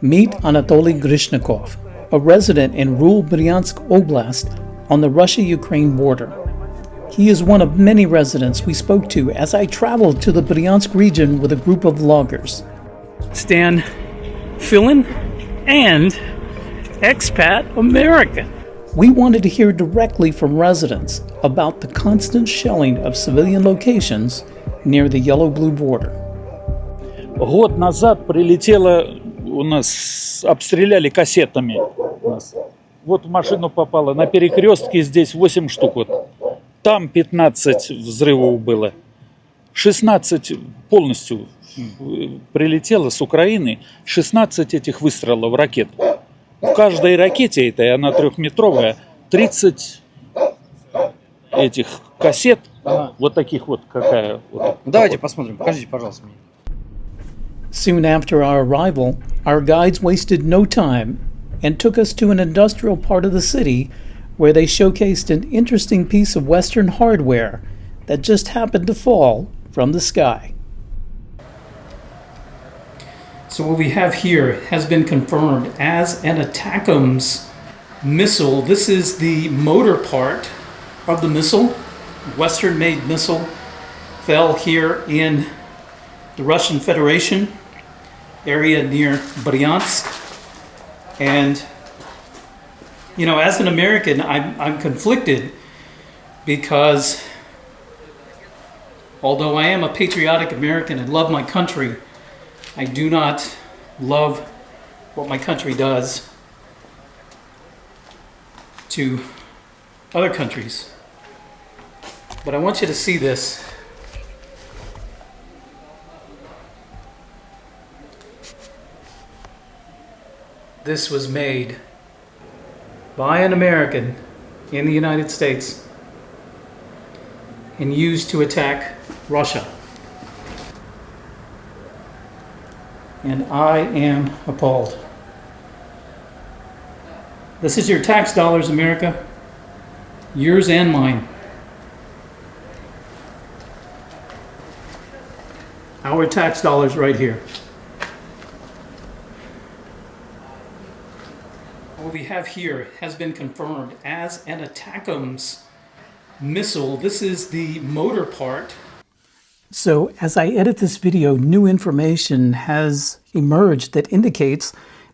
Meet Anatoly Grishnikov, a resident in rural Bryansk Oblast on the Russia-Ukraine border. He is one of many residents we spoke to as I traveled to the Bryansk region with a group of loggers. Stan Filin and expat American. We wanted to hear directly from residents about the constant shelling of civilian locations near the yellow-blue border. Год назад прилетело, у нас обстреляли кассетами нас. Вот в машину попало, на перекрестке здесь 8 штук. Вот. Там 15 взрывов было. 16 полностью прилетело с Украины, 16 этих выстрелов ракет. В каждой ракете, этой, она трехметровая, 30 этих кассет, вот таких вот, какая. Вот, давайте посмотрим, покажите, пожалуйста, мне. Soon after our arrival, our guides wasted no time and took us to an industrial part of the city where they showcased an interesting piece of Western hardware that just happened to fall from the sky. So what we have here has been confirmed as an ATACMS missile. This is the motor part of the missile. Western-made missile fell here in the Russian Federation area near Bryansk. And, you know, as an American, I'm conflicted because although I am a patriotic American and love my country, I do not love what my country does to other countries. But I want you to see this. This was made by an American in the United States and used to attack Russia. And I am appalled. This is your tax dollars, America. Yours and mine. Our tax dollars right here. What we have here has been confirmed as an ATACMS missile. This is the motor part. So as I edit this video, new information has emerged that indicates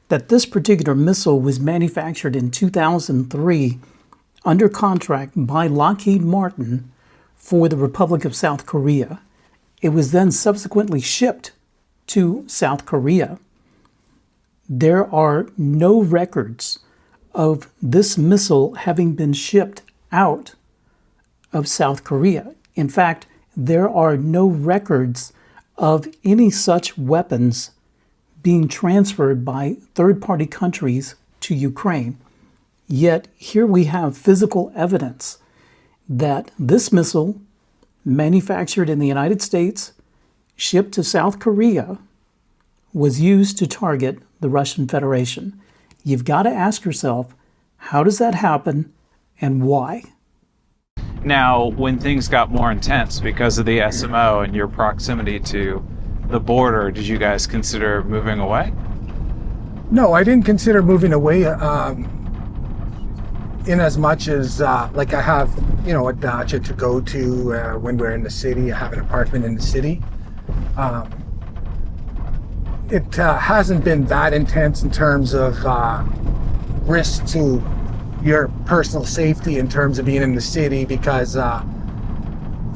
that this particular missile was manufactured in 2003 under contract by Lockheed Martin for the Republic of South Korea. It was then subsequently shipped to South Korea. There are no records of this missile having been shipped out of South Korea. In fact, there are no records of any such weapons being transferred by third-party countries to Ukraine. Yet here we have physical evidence that this missile, manufactured in the United States, shipped to South Korea, was used to target the Russian Federation. You've got to ask yourself, how does that happen and why? Now, when things got more intense because of the SMO and your proximity to the border, did you guys consider moving away? No, I didn't consider moving away in as much as like I have, you know, a dacha to go to when we're in the city. I have an apartment in the city. It hasn't been that intense in terms of risk to your personal safety in terms of being in the city, because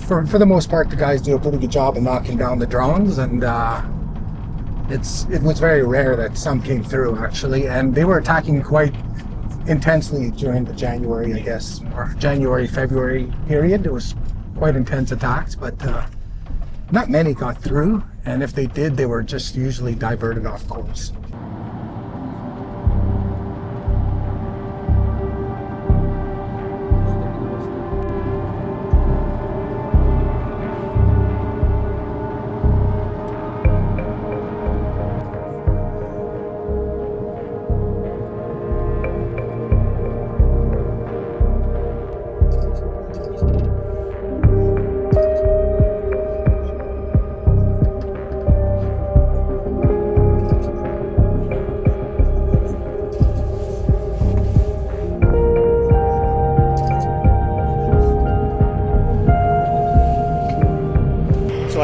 for the most part the guys do a pretty good job of knocking down the drones, and it was very rare that some came through actually, and they were attacking quite intensely during the January, I guess, or January-February period. There was quite intense attacks, but not many got through, and if they did, they were just usually diverted off course.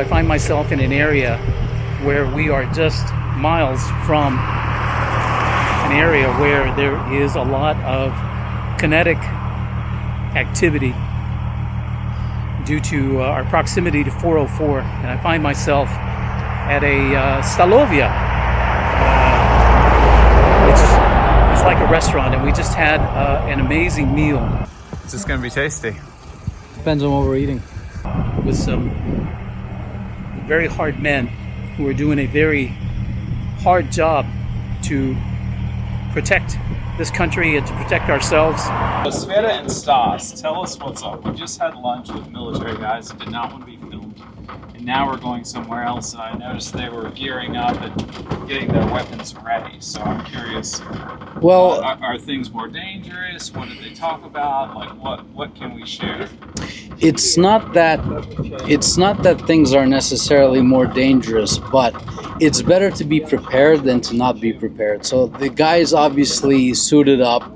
find myself in an area where we are just miles from an area where there is a lot of kinetic activity due to our proximity to 404, and I find myself at a Stalovia, which is like a restaurant, and we just had an amazing meal. Is this going to be tasty? Depends on what we're eating. With some very hard men who are doing a very hard job to protect this country and to protect ourselves. Sveta and Stas, tell us what's up. We just had lunch with military guys who did not want to be filmed, and now we're going somewhere else, and I noticed they were gearing up and getting their weapons ready. So I'm curious, Well, are things more dangerous? What did they talk about? Like, what can we share? it's not that things are necessarily more dangerous, but it's better to be prepared than to not be prepared. So the guys obviously suited up.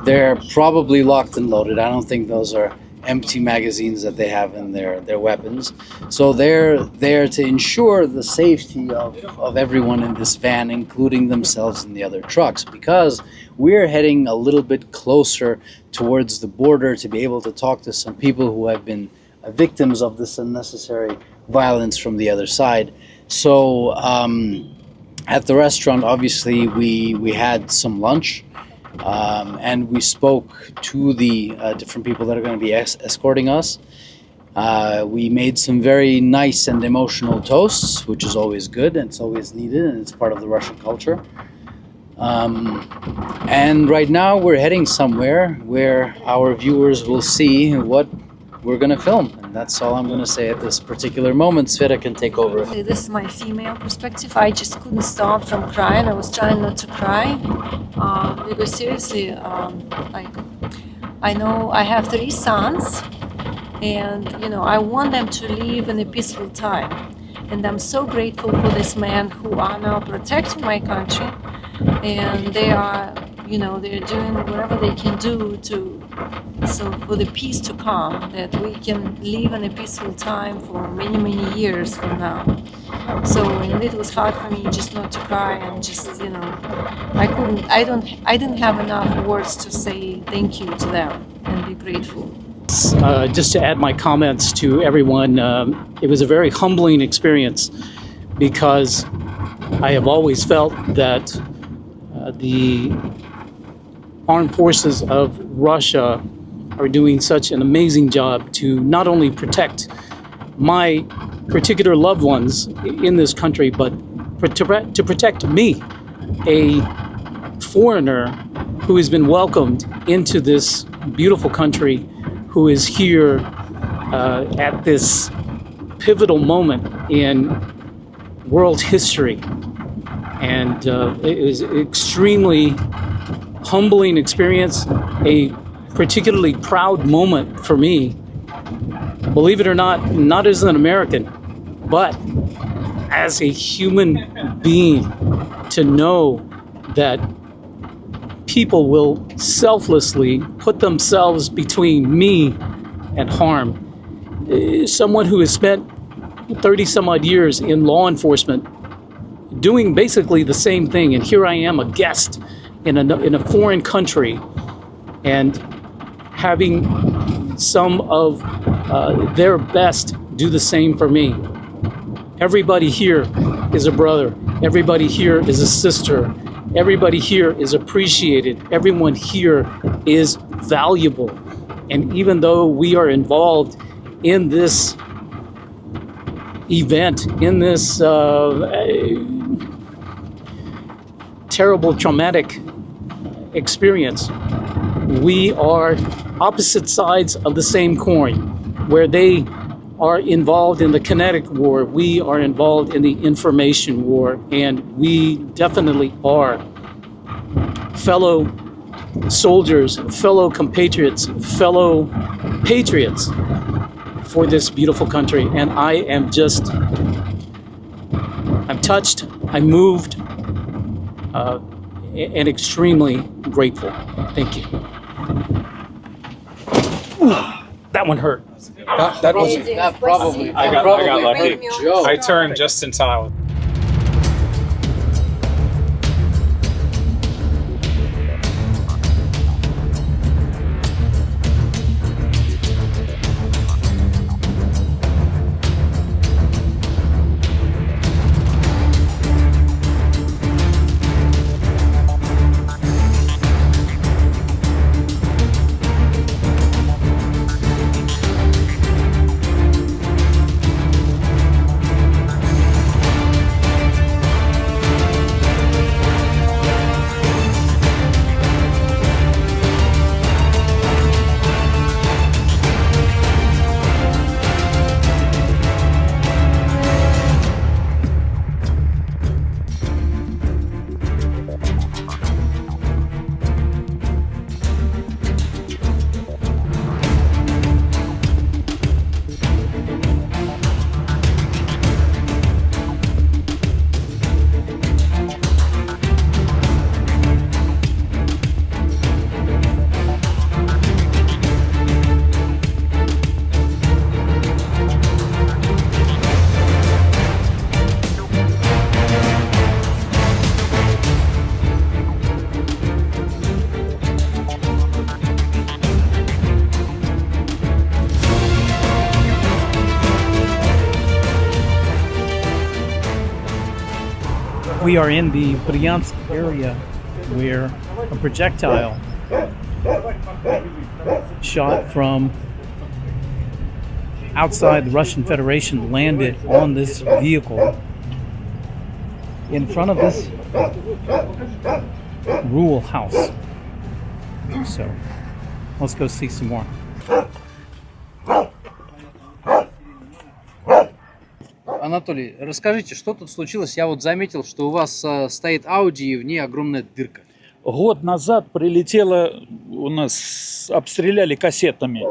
They're probably locked and loaded. I don't think those are empty magazines that they have in their weapons. So they're there to ensure the safety of everyone in this van, including themselves and the other trucks, because we're heading a little bit closer towards the border to be able to talk to some people who have been victims of this unnecessary violence from the other side. So at the restaurant, obviously, we had some lunch. And we spoke to the different people that are going to be escorting us. We made some very nice and emotional toasts, which is always good, and it's always needed, and it's part of the Russian culture. And right now we're heading somewhere where our viewers will see what we're going to film. And that's all I'm going to say at this particular moment. Sveta can take over. This is my female perspective. I just couldn't stop from crying. I was trying not to cry because seriously, I know I have 3 sons, and I want them to live in a peaceful time. And I'm so grateful for these men who are now protecting my country, and they are, they're doing whatever they can do for the peace to come, that we can live in a peaceful time for many, many years from now. So, and it was hard for me just not to cry, and just, I didn't have enough words to say thank you to them and be grateful. Just to add my comments to everyone, it was a very humbling experience, because I have always felt that the armed forces of Russia are doing such an amazing job to not only protect my particular loved ones in this country, but to protect me, a foreigner who has been welcomed into this beautiful country, who is here at this pivotal moment in world history. And it was an extremely humbling experience, a particularly proud moment for me. Believe it or not as an American, but as a human being, to know that people will selflessly put themselves between me and harm. Someone who has spent 30 some odd years in law enforcement doing basically the same thing, and here I am, a guest in a foreign country, and having some of their best do the same for me. Everybody here is a brother. Everybody here is a sister. Everybody here is appreciated. Everyone here is valuable. And even though we are involved in this event, in this terrible, traumatic experience, we are opposite sides of the same coin. Where they are involved in the kinetic war, we are involved in the information war, and we definitely are fellow soldiers, fellow compatriots, fellow patriots for this beautiful country. And I'm touched, I'm moved, and extremely grateful. Thank you. That one hurt. That was That probably. I got lucky. Joe. I turned just in time. We are in the Bryansk area where a projectile shot from outside the Russian Federation landed on this vehicle in front of this rural house. So let's go see some more. Анатолий, расскажите, что тут случилось? Я вот заметил, что у вас стоит Audi и в ней огромная дырка. Год назад прилетело, у нас обстреляли кассетами.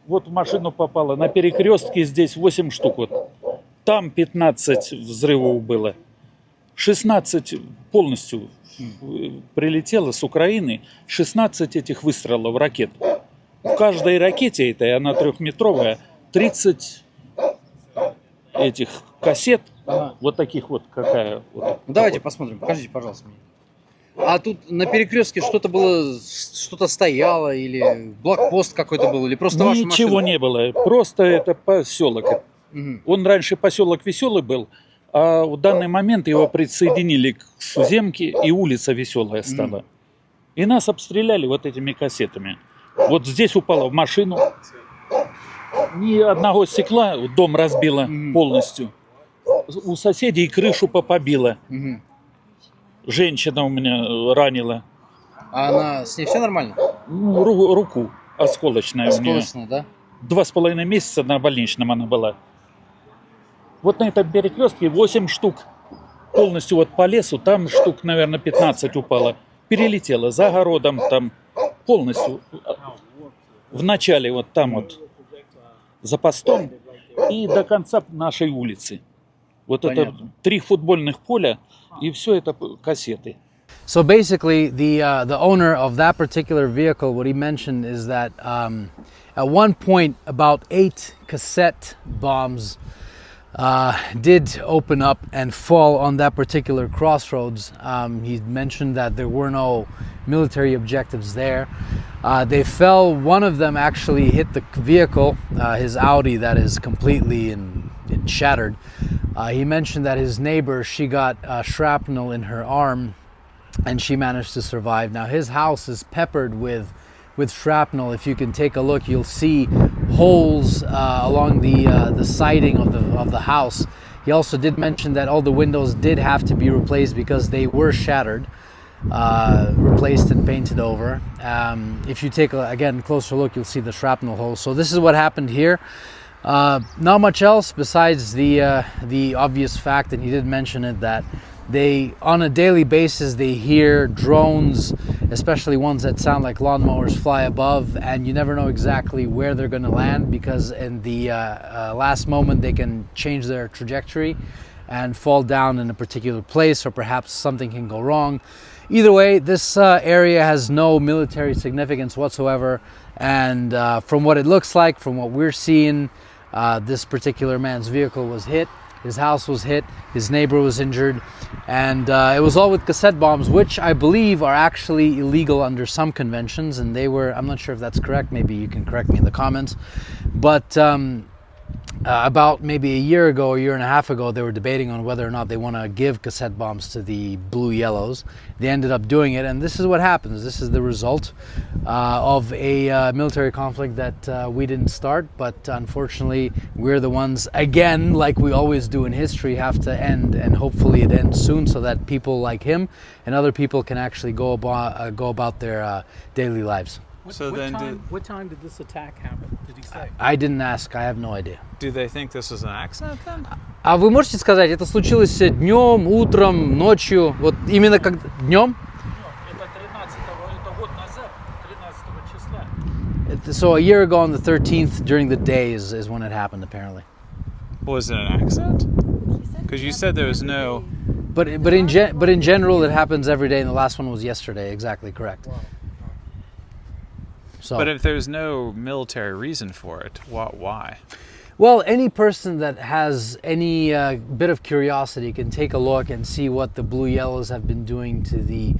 Вот в машину попало, на перекрестке здесь 8 штук. Вот. Там 15 взрывов было. 16 полностью прилетело с Украины. 16 этих выстрелов ракет. В каждой ракете, этой, она 3-метровая, 30 этих кассет, вот таких вот какая. Вот, Ну, давайте посмотрим, покажите, пожалуйста, мне. А тут на перекрестке что-то было, что-то стояло, или блокпост какой-то был, или просто ваша машина? Ничего не было, просто это поселок. Мгм. Он раньше поселок Веселый был, а в данный момент его присоединили к Суземке, и улица Веселая стала. И нас обстреляли вот этими кассетами. Вот здесь упало в машину. Ни одного стекла, дом разбило полностью. У соседей крышу побило. Мгм. Женщина у меня ранила. А она, с ней все нормально? Ну, руку осколочная у нее. Осколочная, да? 2,5 месяца на больничном она была. Вот на этом перекрестке 8 штук. Полностью вот по лесу, там штук, наверное, 15 упало. Перелетело за огородом там полностью. В начале вот там вот за постом и до конца нашей улицы. Вот Понятно. это 3 футбольных поля, и все это кассеты. So basically, the owner of that particular vehicle, what he mentioned is that at one point, about 8 cassette bombs did open up and fall on that particular crossroads. He mentioned that there were no military objectives there. They fell. One of them actually hit the vehicle, his Audi, that is completely shattered. He mentioned that his neighbor, she got shrapnel in her arm, and she managed to survive. Now his house is peppered with shrapnel. If you can take a look, you'll see holes along the siding of the house. He also did mention that all the windows did have to be replaced because they were shattered, replaced and painted over. If you take again closer look, you'll see the shrapnel holes. So this is what happened here. Not much else besides the obvious fact, and he did mention it, that they, on a daily basis, they hear drones, especially ones that sound like lawnmowers, fly above, and you never know exactly where they're going to land, because in the last moment they can change their trajectory and fall down in a particular place, or perhaps something can go wrong. Either way, this area has no military significance whatsoever, And from what it looks like, from what we're seeing, this particular man's vehicle was hit, his house was hit, his neighbor was injured, and it was all with cassette bombs, which I believe are actually illegal under some conventions, and they were, I'm not sure if that's correct, maybe you can correct me in the comments, but about maybe a year ago, a year and a half ago, they were debating on whether or not they want to give cassette bombs to the blue yellows. They ended up doing it, and this is what happens. This is the result of a military conflict that we didn't start, but unfortunately, we're the ones, again, like we always do in history, have to end, and hopefully it ends soon so that people like him and other people can actually go about their daily lives. What time did this attack happen? Did he say? I didn't ask. I have no idea. Do they think this was an accident then? А вы можете сказать, это случилось днем, утром, ночью? Вот именно как днем? Это 13-го, это год назад, 13 числа. So a year ago on the 13th, during the day is when it happened, apparently. Was it an accident? Because you said there was no... But in general, it happens every day, and the last one was yesterday. Exactly correct. So. But if there's no military reason for it, why? Well, any person that has any bit of curiosity can take a look and see what the Blue Yellows have been doing to the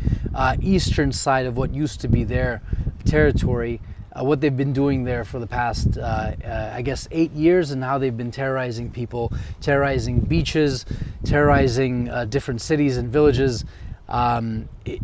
eastern side of what used to be their territory, what they've been doing there for the past, I guess, 8 years, and how they've been terrorizing people, terrorizing beaches, terrorizing different cities and villages.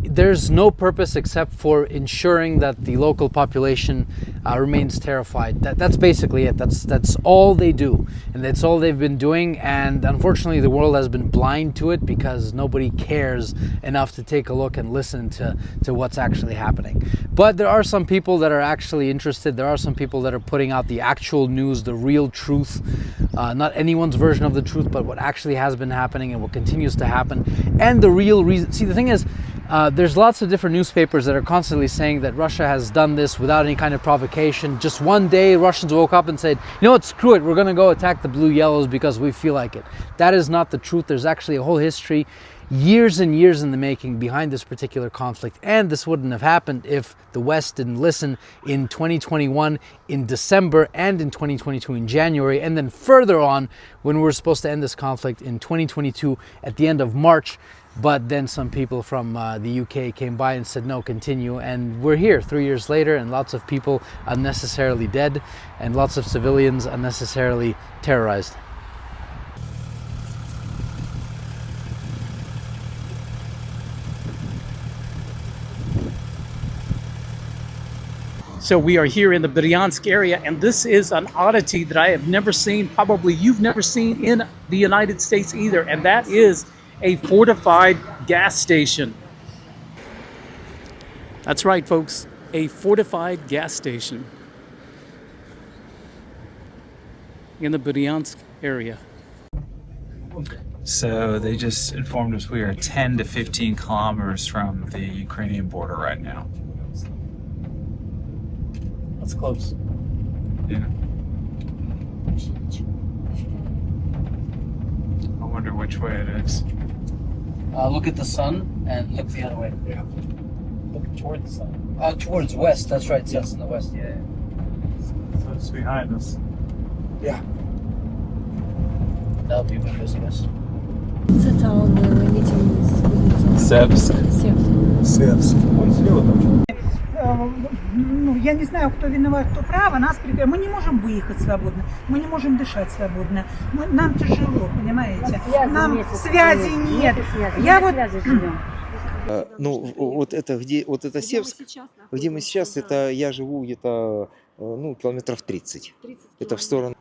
There's no purpose except for ensuring that the local population remains terrified. That's basically it. That's all they do, and that's all they've been doing. And unfortunately, the world has been blind to it because nobody cares enough to take a look and listen to what's actually happening. But there are some people that are actually interested. There are some people that are putting out the actual news, the real truth, not anyone's version of the truth, but what actually has been happening and what continues to happen, and the real reason. See, the thing is, there's lots of different newspapers that are constantly saying that Russia has done this without any kind of provocation. Just one day, Russians woke up and said, you know what, screw it, we're going to go attack the Blue Yellows because we feel like it. That is not the truth. There's actually a whole history, years and years in the making behind this particular conflict. And this wouldn't have happened if the West didn't listen in 2021, in December, and in 2022 in January, and then further on when we were supposed to end this conflict in 2022 at the end of March. But then some people from the UK came by and said, no, continue. And we're here 3 years later, and lots of people unnecessarily dead, and lots of civilians unnecessarily terrorized. So we are here in the Bryansk area, and this is an oddity that I have never seen, probably you've never seen in the United States either, and that is a fortified gas station. That's right, folks, a fortified gas station in the Bryansk area. So they just informed us we are 10 to 15 kilometers from the Ukrainian border right now. That's close. Yeah. I wonder which way it is. Look at the sun and look the other way. Yeah. Look toward the sun. Towards west, that's right, it's in the west, yeah. So it's behind us. Yeah. That'll be what it is, yes. It's a town where we're meeting with Sevsk. Ну, я не знаю, кто виноват, кто прав, нас прикрывают. Мы не можем выехать свободно, мы не можем дышать свободно. Нам тяжело, понимаете? Нам связи нет. Я вот... Ну, вот это где, вот это Севск, где мы сейчас, это я живу где-то, ну, километров 30. Это в сторону.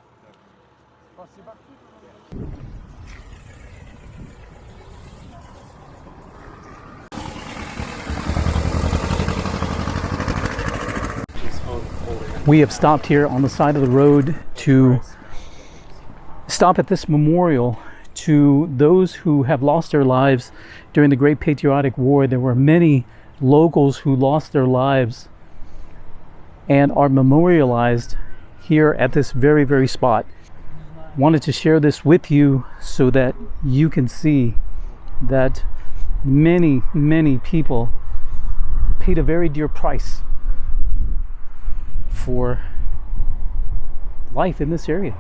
We have stopped here on the side of the road to stop at this memorial to those who have lost their lives during the Great Patriotic War. There were many locals who lost their lives and are memorialized here at this very, very spot. Wanted to share this with you so that you can see that many, many people paid a very dear price for life in this area.